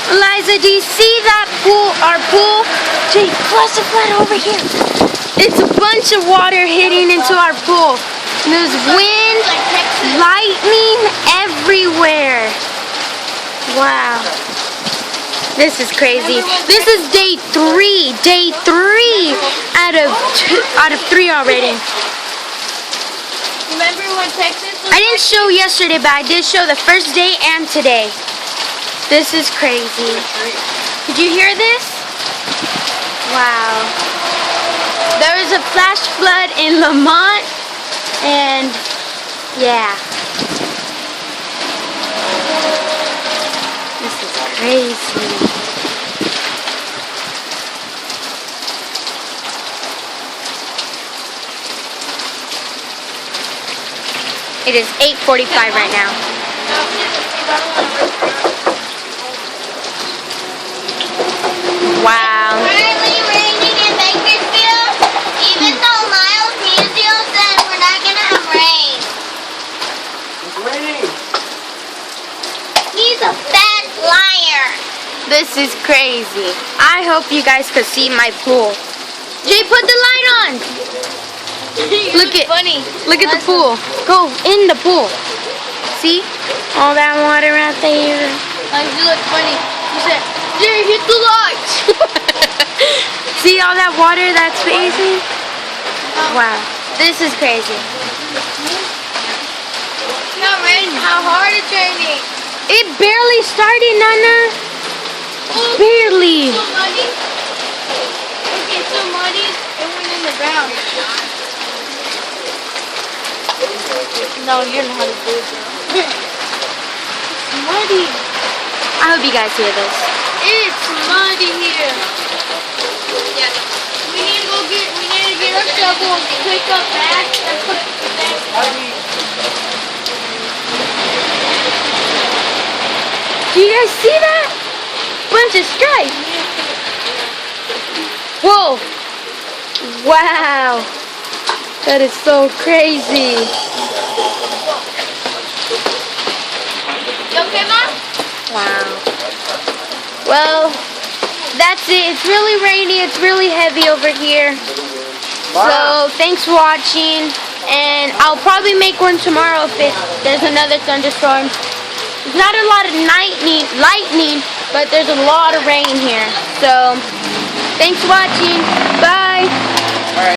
Eliza, do you see that pool, our pool? Jay, flush the flood over here. It's a bunch of water hitting into our pool. And there's wind, lightning everywhere. Wow. This is crazy. This is day 3. Day 3 out of 3 already. Remember when Texas was I didn't show yesterday, but I did show the first day and today. This is crazy. Did you hear this? Wow. There was a flash flood in Lamont, and yeah. This is crazy. It is 8:45 right now. Wow. Currently raining in Bakersfield, even though Miles Musial said we're not gonna have rain. It's raining. He's a fat liar. This is crazy. I hope you guys could see my pool. Jay, put the light on. Look at the pool. Go in the pool. See? All that water out there. You look funny. You said, Jerry, hit the lights. See all that water that's facing? Wow. This is crazy. It's not raining. How hard it's raining. It barely started, Nana. Barely. So muddy. Okay, so muddy. It went in the ground. No, you're not a fool. It's muddy. I hope you guys hear this. It's muddy here. Yeah. We need to get our shovel and pick up back and put the back. Do you guys see that? Bunch of stripes. Whoa. Wow. That is so crazy. You okay, Mom? Wow. Well, that's it. It's really rainy. It's really heavy over here. So, thanks for watching. And I'll probably make one tomorrow if there's another thunderstorm. There's not a lot of lightning, but there's a lot of rain here. So, thanks for watching. Bye.